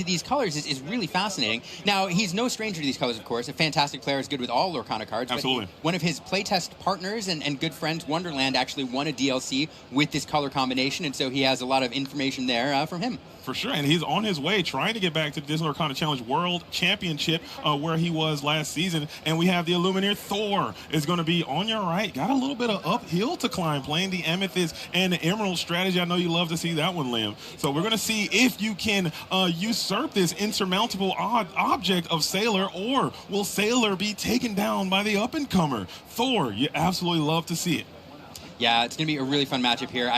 these colors is really fascinating. Now, he's no stranger to these colors, of course. A fantastic player, is good with all Lorcana cards. Absolutely. But one of his playtest partners and good friends, Wonderland, actually won a DLC with this color combination, and so he has a lot of information there from him. For sure, and he's on his way trying to get back to the Disney Lorcana Challenge World Championship where he was last season. And we have the Illuminator Thor is going to be on your right. Got a little bit of uphill to climb, playing the Amethyst and the Emerald strategy. I know you love to see that one, Liam. So we're going to see if you can usurp this insurmountable object of Sailor, or will Sailor be taken down by the up-and-comer? Thor, you absolutely love to see it. Yeah, it's going to be a really fun matchup here.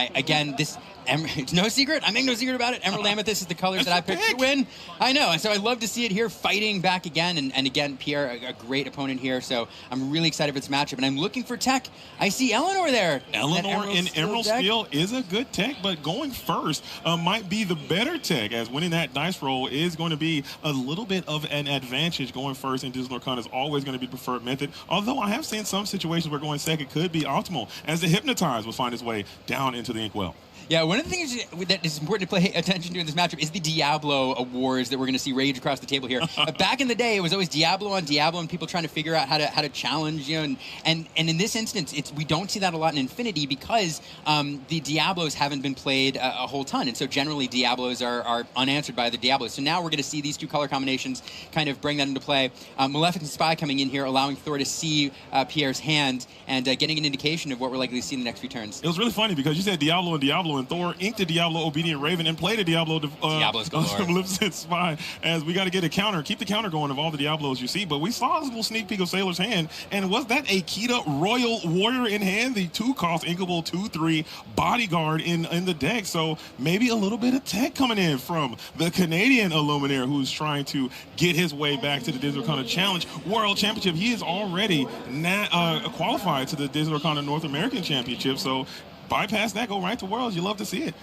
It's no secret. I make no secret about it. Emerald Amethyst is the colors that I picked to win. I know, and so I love to see it here fighting back again. And again, Pierre, a great opponent here. So I'm really excited for this matchup. And I'm looking for tech. I see Eleanor there. Eleanor in Emerald Steel is a good tech, but going first might be the better tech, as winning that dice roll is going to be a little bit of an advantage. Going first in Disney Lorcana is always going to be the preferred method. Although I have seen some situations where going second could be optimal, as the Hypnotize will find its way down into the Inkwell. Yeah, one of the things that is important to pay attention to in this matchup is the Diablo awards that we're going to see rage across the table here. Back in the day, it was always Diablo on Diablo and people trying to figure out how to challenge, you know, and in this instance, we don't see that a lot in Infinity because the Diablos haven't been played a whole ton, and so generally Diablos are unanswered by the Diablos. So now we're going to see these two color combinations kind of bring that into play. Maleficent Spy coming in here, allowing Thor to see Pierre's hand and getting an indication of what we're likely to see in the next few turns. It was really funny because you said Diablo, and Thor inked the Diablo Obedient Raven and played a Diablo Maleficent Spy, as we got to get a counter, keep the counter going of all the Diablos you see. But we saw a little sneak peek of Sailor's hand, and was that a Kita Royal Warrior in hand, the 2-cost inkable 2/3 bodyguard in the deck? So maybe a little bit of tech coming in from the Canadian Illuminator, who's trying to get his way back to the Disney Lorcana Challenge World Championship. He is already qualified to the Disney Lorcana North American Championship, so bypass that, go right to Worlds. You love to see it.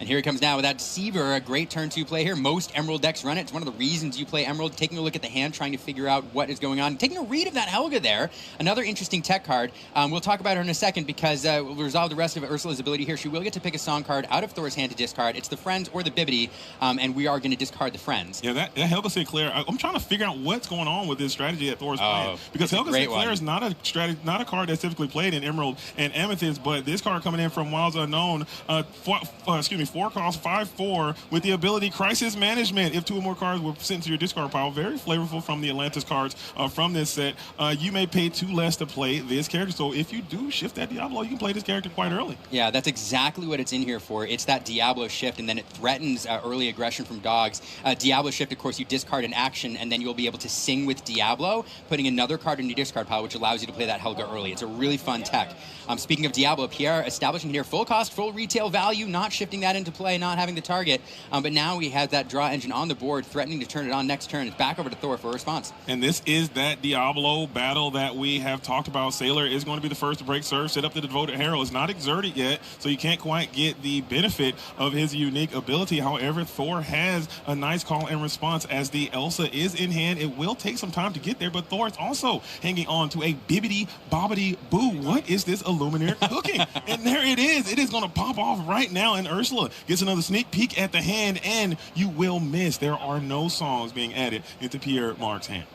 And here he comes now with that Deceiver, a great turn 2 play here. Most Emerald decks run it. It's one of the reasons you play Emerald, taking a look at the hand, trying to figure out what is going on. Taking a read of that Helga there, another interesting tech card. We'll talk about her in a second because we'll resolve the rest of Ursula's ability here. She will get to pick a song card out of Thor's hand to discard. It's the Friends or the Bibbidi, and we are going to discard the Friends. Yeah, that Helga Sinclair, I'm trying to figure out what's going on with this strategy that Thor's playing. Because Helga Sinclair is not a card that's typically played in Emerald and Amethyst, but this card coming in from Wilds Unknown, 4 cost 5/4 with the ability Crisis Management. If 2 or more cards were sent to your discard pile, very flavorful from the Atlantis cards from this set, you may pay 2 less to play this character. So if you do shift that Diablo, you can play this character quite early. Yeah, that's exactly what it's in here for. It's that Diablo shift, and then it threatens early aggression from dogs. Diablo shift, of course, you discard an action, and then you'll be able to sing with Diablo, putting another card in your discard pile, which allows you to play that Helga early. It's a really fun tech. Speaking of Diablo, Pierre establishing here full cost, full retail value, not shifting that into play, not having the target. But now we have that draw engine on the board, threatening to turn it on next turn. It's back over to Thor for a response. And this is that Diablo battle that we have talked about. Sailor is going to be the first to break serve. Set up the Devoted Herald. Is not exerted yet, so you can't quite get the benefit of his unique ability. However, Thor has a nice call and response as the Elsa is in hand. It will take some time to get there, but Thor is also hanging on to a bibbidi bobbidi boo. What is this Illuminator cooking? And there it is. It is going to pop off right now, and Ursula gets another sneak peek at the hand, and you will miss. There are no songs being added into Pierre Marc's hand.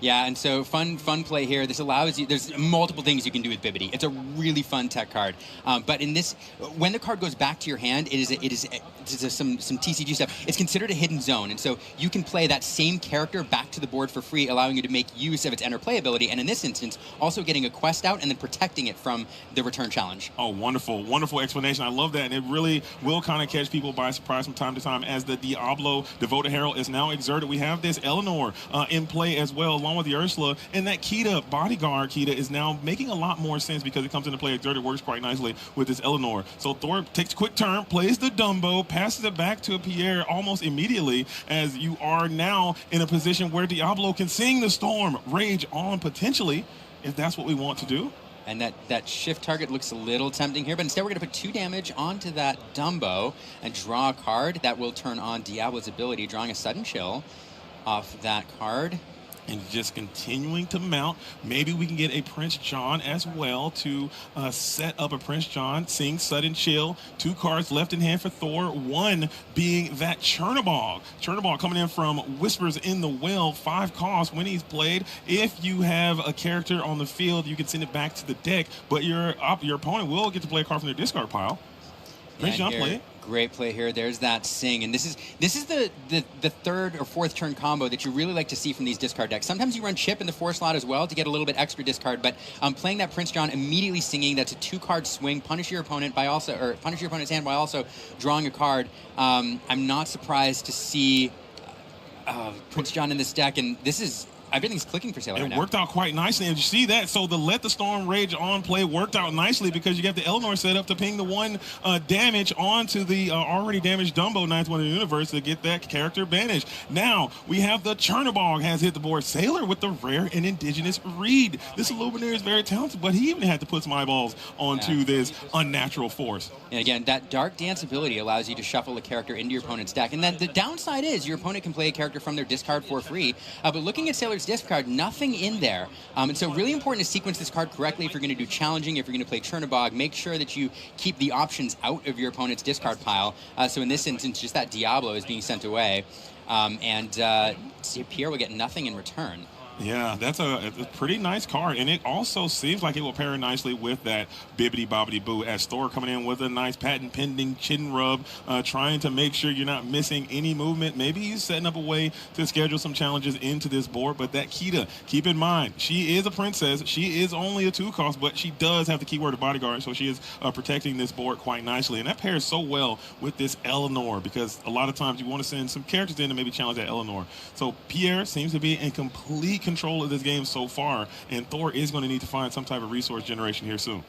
Yeah, and so fun play here. This allows you, there's multiple things you can do with Bibbidi. It's a really fun tech card. But in this, when the card goes back to your hand, it is some TCG stuff. It's considered a hidden zone, and so you can play that same character back to the board for free, allowing you to make use of its enter play ability, and in this instance, also getting a quest out and then protecting it from the return challenge. Oh, wonderful, wonderful explanation. I love that, and it really will kind of catch people by surprise from time to time as the Diablo Devoted Herald is now exerted. We have this Eleanor in play as well, along with the Ursula, and that Kita bodyguard Kita is now making a lot more sense because it comes into play. Exerted works quite nicely with this Eleanor. So Thor takes a quick turn, plays the Dumbo, passes it back to Pierre almost immediately, as you are now in a position where Diablo can sing the storm, rage on potentially, if that's what we want to do. And that shift target looks a little tempting here, but instead we're going to put 2 damage onto that Dumbo and draw a card that will turn on Diablo's ability, drawing a sudden chill off that card. and just continuing to mount. Maybe we can get a Prince John as well to set up a Prince John, Sing, Sudden Chill. 2 cards left in hand for Thor, one being that Chernobog. Chernobog coming in from Whispers in the Well, 5 cost when he's played. If you have a character on the field, you can send it back to the deck, but your opponent will get to play a card from their discard pile. Prince John play it. Great play here. There's that Sing, and this is the 3rd or 4th turn combo that you really like to see from these discard decks. Sometimes you run Chip in the 4 slot as well to get a little bit extra discard, but playing that Prince John, immediately singing. That's a 2-card swing. Punish your opponent by punish your opponent's hand by also drawing a card. I'm not surprised to see Prince John in this deck, and this is. Everything's clicking for Sailor right now. It worked out quite nicely, and you see that. So the Let the Storm Rage on play worked out nicely because you have the Eleanor set up to ping the 1 damage onto the already damaged Dumbo, 9th one in the universe, to get that character banished. Now we have the Chernobog has hit the board. Sailor with the rare and indigenous Reed. This Illuminary is very talented, but he even had to put some eyeballs onto this unnatural force. And again, that Dark Dance ability allows you to shuffle a character into your opponent's deck. And then the downside is your opponent can play a character from their discard for free. But looking at Sailor's discard, nothing in there. And so really important to sequence this card correctly if you're going to do challenging, if you're going to play Chernobog. Make sure that you keep the options out of your opponent's discard pile. So in this instance, just that Diablo is being sent away. Pierre will get nothing in return. Yeah, that's a pretty nice card, and it also seems like it will pair nicely with that Bibbidi Bobbidi Boo, as Thor coming in with a nice patent pending chin rub, trying to make sure you're not missing any movement. Maybe he's setting up a way to schedule some challenges into this board, but that Kita, keep in mind, she is a princess. She is only a 2-cost, but she does have the keyword of bodyguard, so she is protecting this board quite nicely, and that pairs so well with this Eleanor, because a lot of times you want to send some characters in to maybe challenge that Eleanor. So Pierre seems to be in complete control of this game so far, and Thor is going to need to find some type of resource generation here soon.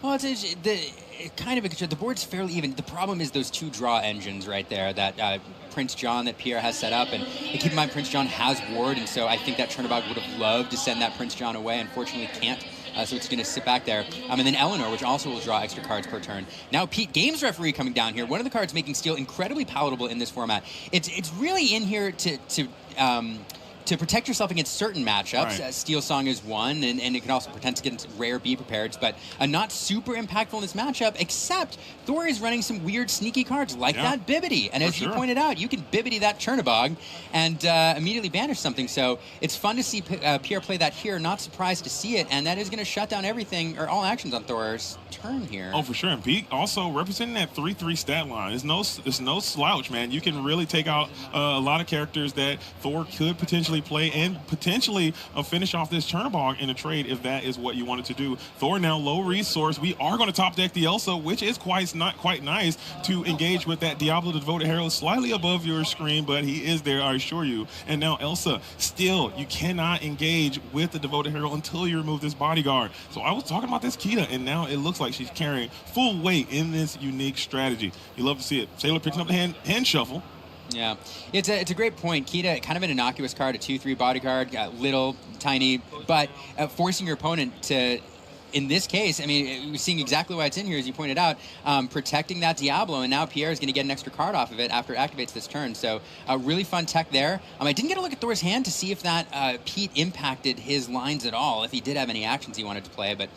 Well, the board's fairly even. The problem is those 2 draw engines right there, that Prince John that Pierre has set up, and keep in mind Prince John has ward, and so I think that Chernobog would have loved to send that Prince John away. Unfortunately, can't. So it's going to sit back there. And then Eleanor, which also will draw extra cards per turn. Now Pete, games referee coming down here. One of the cards making Steel incredibly palatable in this format. It's really in here to protect yourself against certain matchups. Right. Steel Song is one, and it can also protect against rare Be Prepared, but not super impactful in this matchup, except Thor is running some weird, sneaky cards like that Bibbidi. And as you pointed out, you can Bibbidi that Chernobog and immediately banish something. So it's fun to see Pierre play that here. Not surprised to see it, and that is going to shut down everything, or all actions on Thor's turn here. Oh, for sure. And Pete also representing that 3/3 stat line. It's no slouch, man. You can really take out a lot of characters that Thor could potentially play and potentially finish off this Chernobog in a trade if that is what you wanted to do. Thor now low resource. We are going to top deck the Elsa, which is not quite nice to engage with that Diablo the Devoted Herald slightly above your screen, but he is there, I assure you. And now Elsa, still, you cannot engage with the Devoted Herald until you remove this bodyguard. So I was talking about this Kita, and now it looks like she's carrying full weight in this unique strategy. You love to see it. Sailor picking up the hand shuffle. Yeah, it's a great point. Kita, kind of an innocuous card, a 2/3 bodyguard, little, tiny, but forcing your opponent to, in this case, I mean, we're seeing exactly why it's in here, as you pointed out, protecting that Diablo, and now Pierre is going to get an extra card off of it after it activates this turn. So really fun tech there. I didn't get a look at Thor's hand to see if that Pete impacted his lines at all, if he did have any actions he wanted to play. But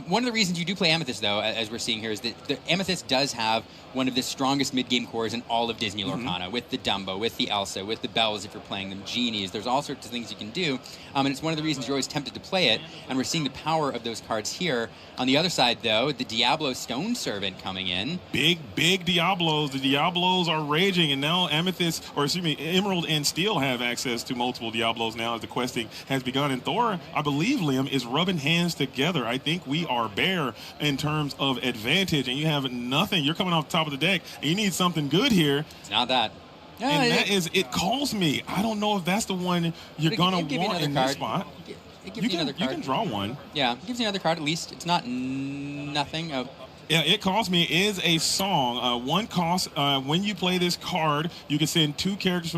one of the reasons you do play Amethyst, though, as we're seeing here, is that the Amethyst does have one of the strongest mid-game cores in all of Disney Lorcana, with the Dumbo, with the Elsa, with the Bells if you're playing them, Genies. There's all sorts of things you can do, and it's one of the reasons you're always tempted to play it, and we're seeing the power of those cards here. On the other side, though, the Diablo Stone Servant coming in. Big Diablos. The Diablos are raging, and now Amethyst, or excuse me, Emerald and Steel have access to multiple Diablos now as the questing has begun. And Thor, I believe, Liam, is rubbing hands together. I think we are bare in terms of advantage, and you have nothing. You're coming off the top of the deck, and you need something good here. It's not that. No, and that is, it calls me. I don't know if that's the one you're going to want in this spot. It gives you another card. You can draw one. Yeah, it gives you another card at least. It's not nothing. Oh, Yeah, It Calls Me is a song. One cost, when you play this card, you can send 2 characters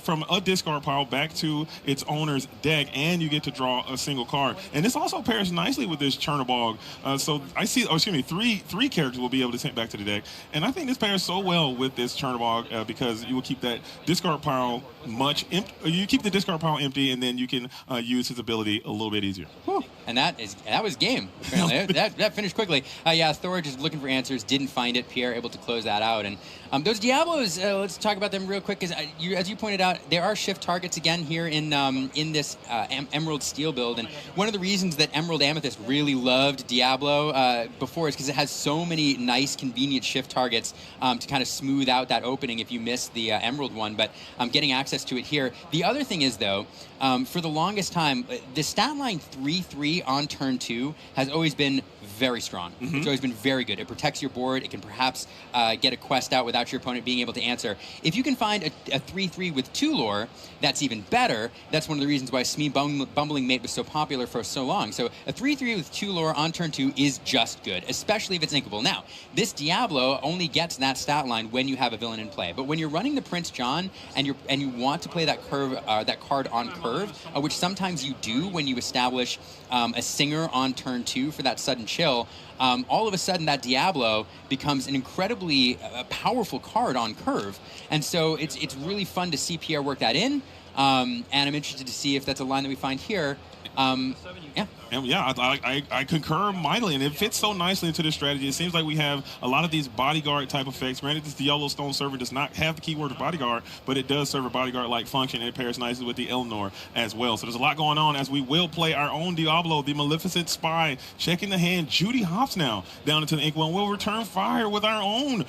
from a discard pile back to its owner's deck, and you get to draw a single card. And this also pairs nicely with this Chernobog. So I see, three characters will be able to send back to the deck. And I think this pairs so well with this Chernobog because you will keep that discard pile you keep the discard pile empty, and then you can use his ability a little bit easier. Whew. And that was game. Apparently. that finished quickly. Yeah, Thor just looking for answers, didn't find it. Pierre able to close that out. And those Diablos, let's talk about them real quick. Because as you pointed out, there are shift targets again here in this Emerald Steel build. And one of the reasons that Emerald Amethyst really loved Diablo before is because it has so many nice, convenient shift targets to kind of smooth out that opening if you miss the Emerald one. But getting access to it here. The other thing is, though, for the longest time, the stat line 3/3 on turn 2 has always been very strong. It's always been very good. It protects your board. It can perhaps get a quest out without your opponent being able to answer. If you can find a 3/3 with 2 lore, that's even better. That's one of the reasons why Smee Bumbling Mate was so popular for so long. So a 3/3 with 2 lore on turn 2 is just good, especially if it's inkable. Now, this Diablo only gets that stat line when you have a villain in play. But when you're running the Prince John and you want to play that card on curve, which sometimes you do when you establish a Singer on turn 2 for that sudden chill, all of a sudden that Diablo becomes an incredibly powerful card on curve. And so it's really fun to see Pierre work that in. And I'm interested to see if that's a line that we find here. Yeah. And yeah, I concur mightily, and it fits so nicely into this strategy. It seems like we have a lot of these bodyguard type effects. Granted, this Yellowstone server does not have the keyword of bodyguard, but it does serve a bodyguard-like function, and it pairs nicely with the Eleanor as well. So there's a lot going on as we will play our own Diablo, the Maleficent Spy, checking the hand. Judy hops now down into the Inkwell, and we'll return fire with our own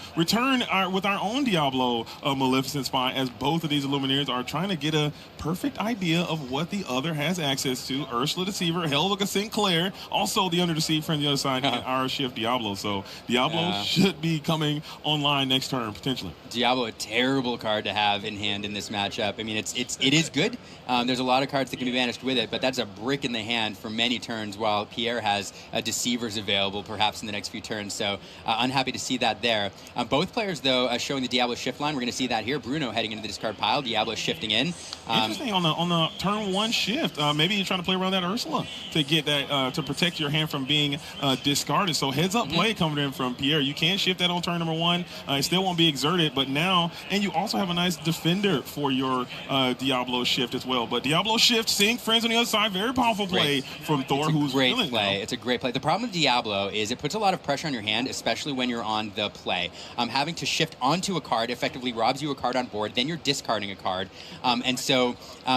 Diablo Maleficent Spy, as both of these Illuminaries are trying to get a perfect idea of what the other has access to. Ursula Deceiver, Helga Sinclair, also the Under the Sea friend on the other side, and our shift Diablo. So Diablo should be coming online next turn, potentially. Diablo, a terrible card to have in hand in this matchup. I mean, it is good. There's a lot of cards that can be banished with it, but that's a brick in the hand for many turns, while Pierre has Deceivers available perhaps in the next few turns. So unhappy to see that there. Both players, though, showing the Diablo shift line. We're going to see that here. Bruno heading into the discard pile. Diablo shifting in. Interesting on the turn 1 shift. Maybe you're trying to play around that Ursula to get that to protect your hand from being discarded. So heads up play coming in from Pierre. You can shift that on turn number 1. It still won't be exerted, but now, and you also have a nice defender for your Diablo shift as well. But Diablo shift, seeing friends on the other side, very powerful play from Thor, who's great willing play. now. It's a great play. The problem with Diablo is it puts a lot of pressure on your hand, especially when you're on the play. Having to shift onto a card effectively robs you a card on board, then you're discarding a card, and so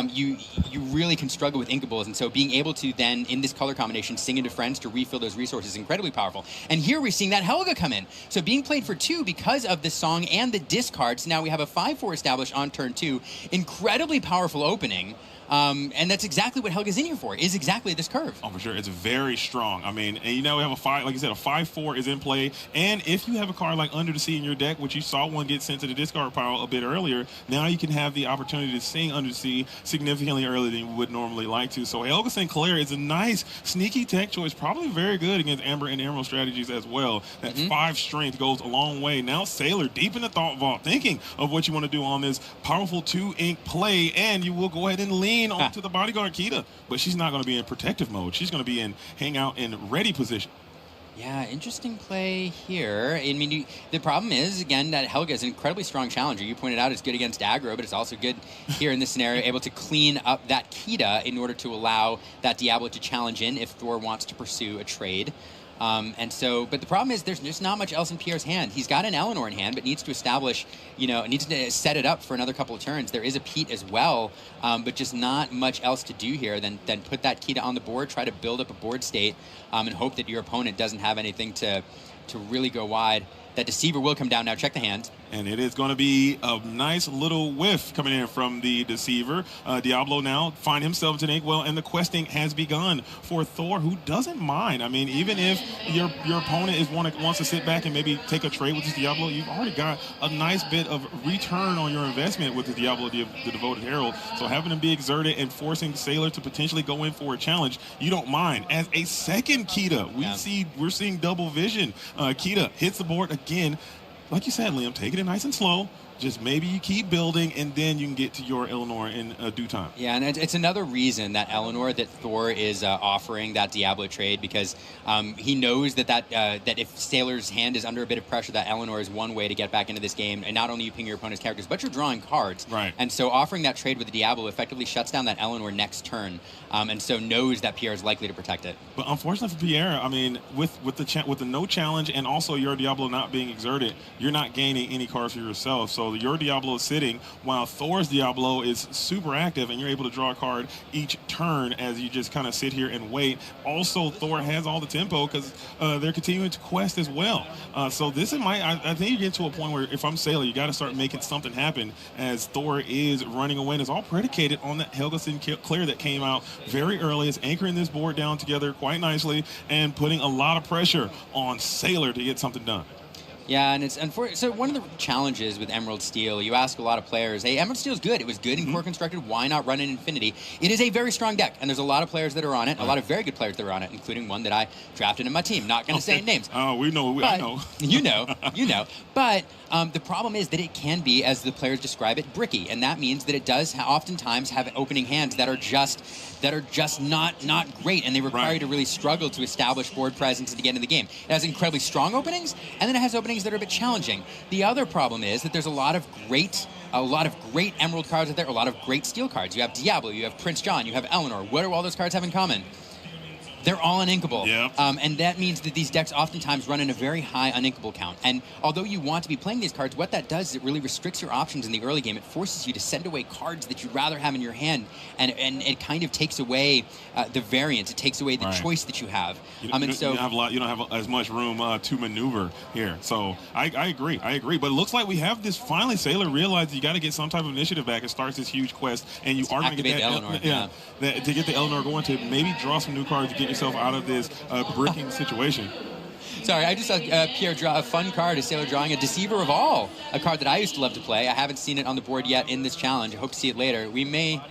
you really can struggle with inkables. And so being able to then, in this color combination, sing into friends to refill those resources is incredibly powerful. And here we're seeing that Helga come in. So being played for 2 because of this song and the discards. Now we have a 5/4 established on turn 2. Incredibly powerful opening. And that's exactly what Helga's in here for, is exactly this curve. Oh, for sure. It's very strong. I mean, and we have a 5, like I said, a 5/4 is in play. And if you have a card like Under the Sea in your deck, which you saw one get sent to the discard pile a bit earlier, now you can have the opportunity to sing Under the Sea significantly earlier than you would normally like to. So Helga Sinclair is a nice, sneaky tech choice, probably very good against Amber and Emerald strategies as well. That 5 strength goes a long way. Now Sailor, deep in the Thought Vault, thinking of what you want to do on this powerful 2-ink play, and you will go ahead and lean onto the bodyguard Kita, but she's not going to be in protective mode. She's going to be in hang out in ready position. Yeah, interesting play here. I mean, the problem is, again, that Helga is an incredibly strong challenger. You pointed out it's good against aggro, but it's also good here in this scenario, able to clean up that Kita in order to allow that Diablo to challenge in if Thor wants to pursue a trade. And so, but the problem is there's just not much else in Pierre's hand. He's got an Eleanor in hand, but needs to establish, needs to set it up for another couple of turns. There is a Pete as well, but just not much else to do here than put that Kita on the board, try to build up a board state, and hope that your opponent doesn't have anything to really go wide. That Deceiver will come down now. Check the hand. and it is going to be a nice little whiff coming in from the Deceiver. Diablo now find himself to an inkwell, and the questing has begun for Thor, who doesn't mind. I mean, even if your opponent wants to sit back and maybe take a trade with this Diablo, you've already got a nice bit of return on your investment with the Diablo, the Devoted Herald. So having him be exerted and forcing Sailor to potentially go in for a challenge, you don't mind. As a second Kita, we're seeing double vision. Kita hits the board again. Like you said, Liam, take it nice and slow. Just maybe you keep building, and then you can get to your Eleanor in due time. Yeah, and it's another reason that Eleanor, that Thor is offering that Diablo trade, because he knows that if Sailor's hand is under a bit of pressure, that Eleanor is one way to get back into this game, and not only you ping your opponent's characters, but you're drawing cards. Right. And so offering that trade with the Diablo effectively shuts down that Eleanor next turn, and so knows that Pierre is likely to protect it. But unfortunately for Pierre, I mean, with the no challenge and also your Diablo not being exerted, you're not gaining any cards for yourself. So your Diablo is sitting while Thor's Diablo is super active, and you're able to draw a card each turn as you just kind of sit here and wait. Also, Thor has all the tempo because they're continuing to quest as well. So this is I think you get to a point where if I'm Sailor, you got to start making something happen, as Thor is running away. And it's all predicated on that Helga Sinclair that came out very early. It's anchoring this board down together quite nicely and putting a lot of pressure on Sailor to get something done. Yeah, and it's unfortunate. So one of the challenges with Emerald Steel, you ask a lot of players, hey, Emerald Steel is good. It was good in core constructed. Why not run in Infinity? It is a very strong deck, and there's a lot of players that are on it, a lot of very good players that are on it, including one that I drafted in my team. Not going to say names. Oh, we know. I know. You know. But the problem is that it can be, as the players describe it, bricky, and that means that it does oftentimes have opening hands that are just not great, and they require you to really struggle to establish board presence and to get in the game. It has incredibly strong openings, and then it has openings that are a bit challenging. The other problem is that there's a lot of great Emerald cards out there, a lot of great Steel cards. You have Diablo, you have Prince John, you have Eleanor. What do all those cards have in common? They're all uninkable. Yep. And that means that these decks oftentimes run in a very high uninkable count. And although you want to be playing these cards, what that does is it really restricts your options in the early game. It forces you to send away cards that you'd rather have in your hand, and it kind of takes away the variance. It takes away the choice that you have. You don't have as much room to maneuver here. So I agree. But it looks like we have this finally. Sailor realized you got to get some type of initiative back. It starts this huge quest, and you are going to get that Eleanor. To get the Eleanor going, to maybe draw some new cards to get yourself out of this bricking situation. Sorry, I just saw Pierre draw a fun card, a Sailor drawing a Deceiver of All, a card that I used to love to play. I haven't seen it on the board yet in this challenge. I hope to see it later. We may,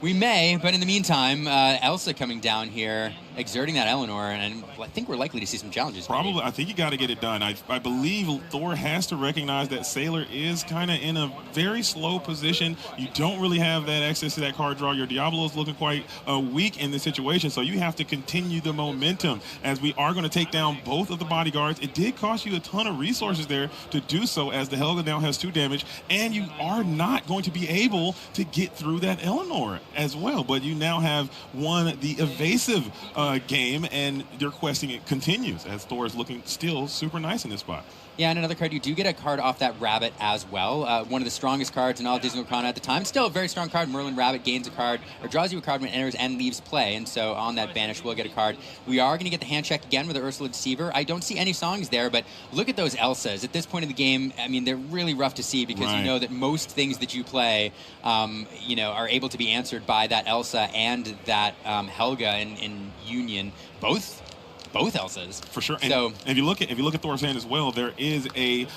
but in the meantime, Elsa coming down here, exerting that Eleanor, and I think we're likely to see some challenges. Probably. Maybe. I think you got to get it done. I believe Thor has to recognize that Sailor is kind of in a very slow position. You don't really have that access to that card draw. Your Diablo is looking quite weak in this situation, so you have to continue the momentum, as we are going to take down both of the bodyguards. It did cost you a ton of resources there to do so, as the Helga now has 2 damage, and you are not going to be able to get through that Eleanor as well. But you now have won the evasive game, and your questing it continues, as Thor is looking still super nice in this spot. Yeah, and another card, you do get a card off that Rabbit as well. One of the strongest cards in all of Disney Chrono at the time. Still a very strong card. Merlin Rabbit gains a card, or draws you a card when it enters and leaves play. And so on that banish, we'll get a card. We are going to get the hand check again with the Ursula Deceiver. I don't see any songs there, but look at those Elsas. At this point in the game, I mean, they're really rough to see, because you know that most things that you play, are able to be answered by that Elsa and that Helga in Union. Both Elsas for sure. And so if you look at Thor's hand as well, there is a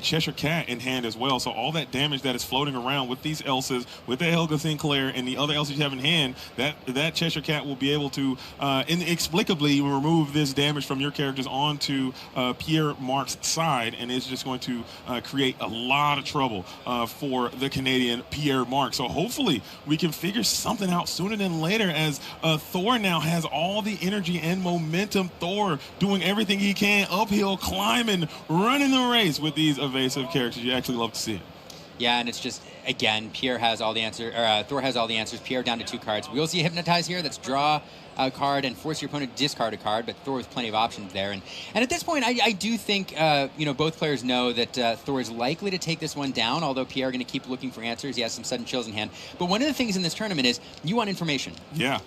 Cheshire Cat in hand as well. So all that damage that is floating around with these Elsas, with the Helga Sinclair and the other Elsas you have in hand, that Cheshire Cat will be able to inexplicably remove this damage from your characters onto Pierre Marc's side, and it's just going to create a lot of trouble for the Canadian Pierre Marc. So hopefully we can figure something out sooner than later, as Thor now has all the energy and momentum. Thor doing everything he can, uphill, climbing, running the race with these evasive characters. You actually love to see it. Yeah, and it's just, again, Pierre has all the answers, Thor has all the answers. Pierre down to 2 cards. We will see a Hypnotize here. That's draw a card and force your opponent to discard a card, but Thor has plenty of options there. And at this point, I do think, both players know that Thor is likely to take this one down, although Pierre are going to keep looking for answers. He has some sudden chills in hand. But one of the things in this tournament is you want information. Yeah.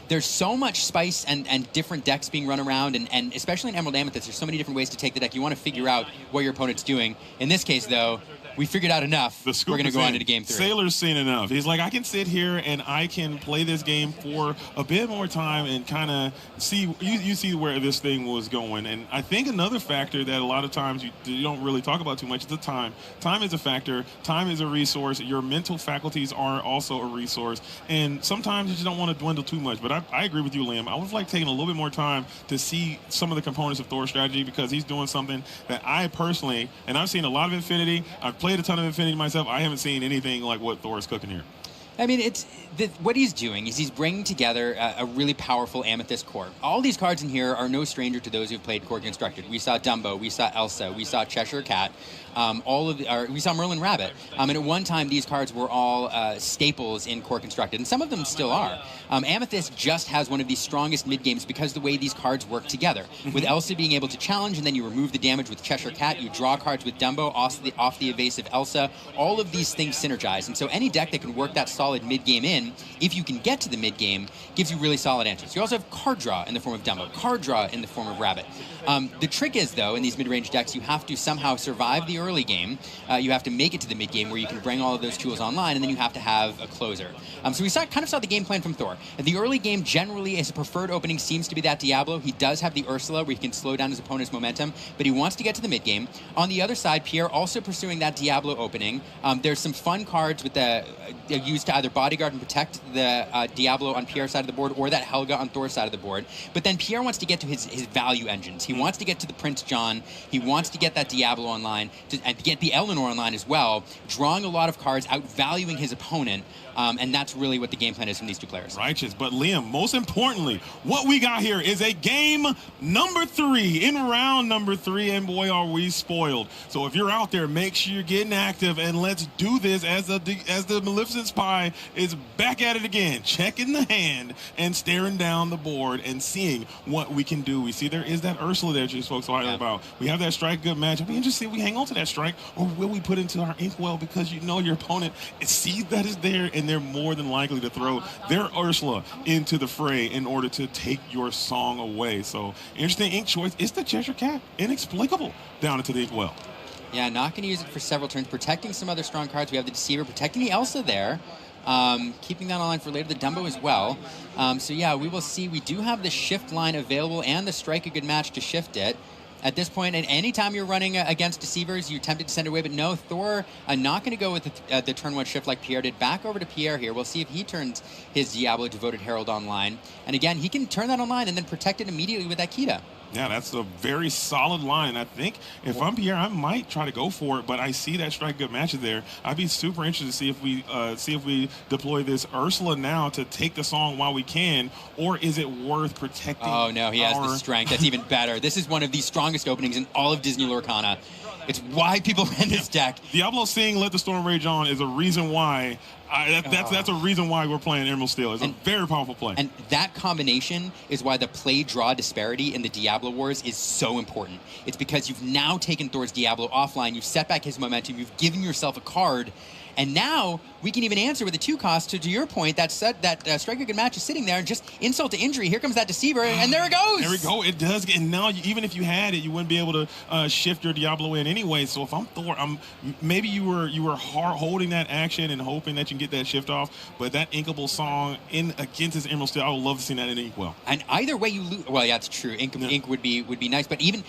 There's so much spice and different decks being run around, and especially in Emerald Amethyst, there's so many different ways to take the deck. You want to figure out what your opponent's doing. In this case, though, we figured out enough. We're going to go on into game 3. Sailor's seen enough. He's like, I can sit here and I can play this game for a bit more time and kind of see, you see where this thing was going. And I think another factor that a lot of times you don't really talk about too much is the time. Time is a factor. Time is a resource. Your mental faculties are also a resource. And sometimes you just don't want to dwindle too much. But I agree with you, Liam. I was like taking a little bit more time to see some of the components of Thor's strategy, because he's doing something that I personally, and I've seen a lot of Infinity, I've played a ton of Infinity myself, I haven't seen anything like what Thor is cooking here. I mean, what he's doing is he's bringing together a really powerful Amethyst core. All these cards in here are no stranger to those who've played Core Constructed. We saw Dumbo, we saw Elsa, we saw Cheshire Cat, we saw Merlin Rabbit. And at one time, these cards were all staples in Core Constructed, and some of them still are. Amethyst just has one of the strongest mid-games because the way these cards work together. With Elsa being able to challenge, and then you remove the damage with Cheshire Cat, you draw cards with Dumbo, off the evasive Elsa. All of these things synergize, and so any deck that can work that solid mid-game in, if you can get to the mid-game, gives you really solid answers. You also have card draw in the form of Dumbo, card draw in the form of Rabbit. The trick is, though, in these mid-range decks, you have to somehow survive the early game. You have to make it to the mid-game where you can bring all of those tools online, and then you have to have a closer. So we kind of saw the game plan from Thor. The early game, generally, his preferred opening seems to be that Diablo. He does have the Ursula, where he can slow down his opponent's momentum, but he wants to get to the mid-game. On the other side, Pierre also pursuing that Diablo opening. There's some fun cards with used to either bodyguard and protect the Diablo on Pierre's side of the board, or that Helga on Thor's side of the board. But then Pierre wants to get to his value engines. He wants to get to the Prince John. He wants to get that Diablo online, and get the Eleanor online as well, drawing a lot of cards, outvaluing his opponent. And that's really what the game plan is from these two players. Righteous. But Liam, most importantly, what we got here is a game number 3, in round number 3, and boy, are we spoiled. So if you're out there, make sure you're getting active, and let's do this as the Maleficent Spy is back at it again, checking the hand and staring down the board and seeing what we can do. We see there is that Ursula that you spoke so highly about. We have that strike good match. I'd be interested if we hang on to that strike, or will we put into our inkwell, because you know your opponent sees that is there, and they're more than likely to throw their Ursula into the fray in order to take your song away. So interesting ink choice. It's the Cheshire Cat, inexplicable, down into the inkwell. Yeah, not going to use it for several turns. Protecting some other strong cards. We have the Deceiver, protecting the Elsa there. Keeping that online for later, the Dumbo as well. So yeah, we will see. We do have the shift line available and the strike a good match to shift it. At this point, and anytime you're running against Deceivers, you're tempted to send it away, but no, Thor not going to go with the turn 1 shift like Pierre did. Back over to Pierre here. We'll see if he turns his Diablo Devoted Herald online. And again, he can turn that online and then protect it immediately with that Kita. Yeah, that's a very solid line. I think if I'm Pierre, I might try to go for it, but I see that strike good matches there. I'd be super interested to see if we deploy this Ursula now to take the song while we can, or is it worth protecting? Oh no, he has the strength. That's even better. This is one of the strongest openings in all of Disney Lorcana. It's why people ran this deck. Diablo seeing Let the Storm Rage On is a reason why. That's a reason why we're playing Emerald Steel. It's a very powerful play. And that combination is why the play-draw disparity in the Diablo Wars is so important. It's because you've now taken Thor's Diablo offline, you've set back his momentum, you've given yourself a card, and now we can even answer with a 2-cost to your point. That Striker Good Match is sitting there, and just insult to injury. Here comes that Deceiver, and there it goes. There we go. It does. And now, even if you had it, you wouldn't be able to shift your Diablo in anyway. So if I'm Thor, maybe you were holding that action and hoping that you can get that shift off. But that Inkable song against this Emerald Steel, I would love to see that in Inkwell. And either way, you lose. Well, yeah, it's true. Ink would be nice, but even.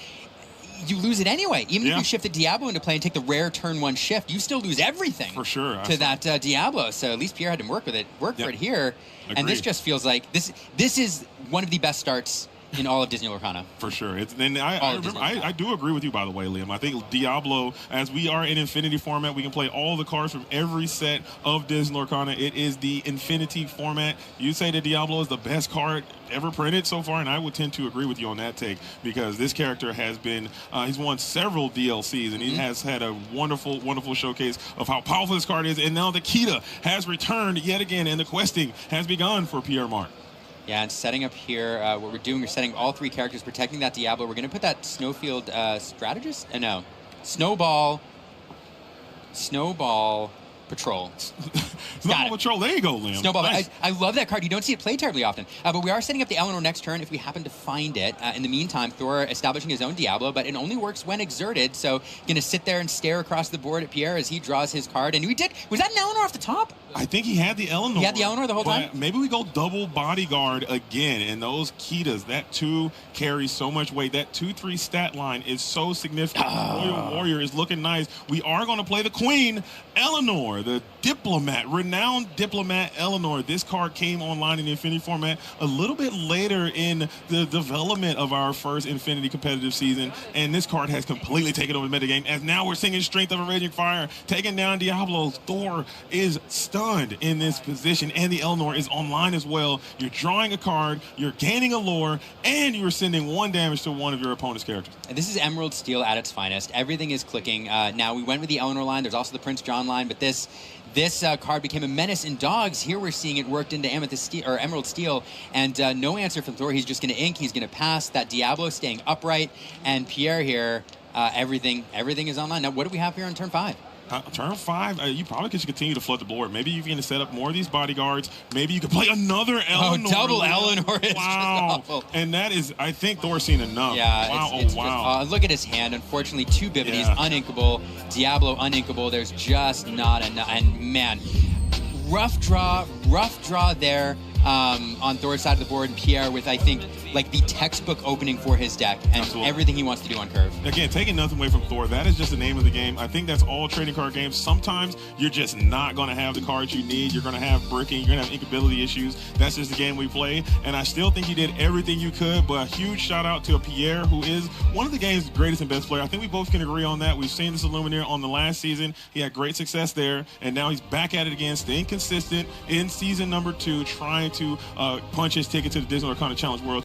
You lose it anyway. Even if you shift the Diablo into play and take the rare turn 1 shift, you still lose everything. For sure. To that Diablo. So at least Pierre had to work for it here. Agreed. And this just feels like this is one of the best starts in all of Disney Lorcana. For sure. I do agree with you, by the way, Liam. I think Diablo, as we are in Infinity format, we can play all the cards from every set of Disney Lorcana. It is the Infinity format. You say that Diablo is the best card ever printed so far, and I would tend to agree with you on that take, because this character has been, he's won several DLCs, and he has had a wonderful, wonderful showcase of how powerful this card is, and now the Kita has returned yet again, and the questing has begun for Pierre Marc. Yeah, and setting up here, what we're doing, we're setting all three characters, protecting that Diablo. We're going to put that Snowfield Strategist? No. Snowball Patrol. Snowball Patrol, there you go, Liam. Snowball. Nice. I love that card. You don't see it played terribly often. But we are setting up the Eleanor next turn if we happen to find it. In the meantime, Thor establishing his own Diablo, but it only works when exerted. So going to sit there and stare across the board at Pierre as he draws his card. And we did. Was that an Eleanor off the top? I think he had the Eleanor. He had the Eleanor the whole time? Maybe we go double bodyguard again. And those Kitas, that 2 carries so much weight. That 2/3 stat line is so significant. Royal Warrior is looking nice. We are going to play the Queen, Eleanor, the diplomat, renowned diplomat Eleanor. This card came online in the Infinity format a little bit later in the development of our first Infinity competitive season, and this card has completely taken over the metagame, as now we're seeing Strength of a Raging Fire taking down Diablo. Thor is stunned in this position, and the Eleanor is online as well. You're drawing a card, you're gaining a lore, and you're sending 1 damage to one of your opponent's characters. And this is Emerald Steel at its finest. Everything is clicking. Now, we went with the Eleanor line. There's also the Prince John line, but this card became a menace in dogs. Here we're seeing it worked into Amethyst Steel, or Emerald Steel, and no answer from Thor. He's just going to ink. He's going to pass. That Diablo staying upright, and Pierre here, everything is online. Now, what do we have here on turn 5? Turn 5, you probably could continue to flood the board. Maybe you can set up more of these bodyguards. Maybe you could play another Eleanor. Oh, double Eleanor is just awful. And that is, I think Thor's seen enough. Yeah, wow. It's just, look at his hand. Unfortunately, 2 Bibbities, uninkable. Diablo, uninkable. There's just not enough. And man, rough draw there on Thor's side of the board. And Pierre with, I think, like the textbook opening for his deck and everything he wants to do on curve. Again, taking nothing away from Thor, that is just the name of the game. I think that's all trading card games. Sometimes you're just not going to have the cards you need. You're going to have bricking. You're going to have inkability issues. That's just the game we play. And I still think you did everything you could, but a huge shout out to Pierre, who is one of the game's greatest and best player. I think we both can agree on that. We've seen this Illuminator on the last season. He had great success there, and now he's back at it again, staying consistent in season number 2, trying to punch his ticket to the Disney Lorcana Challenge World.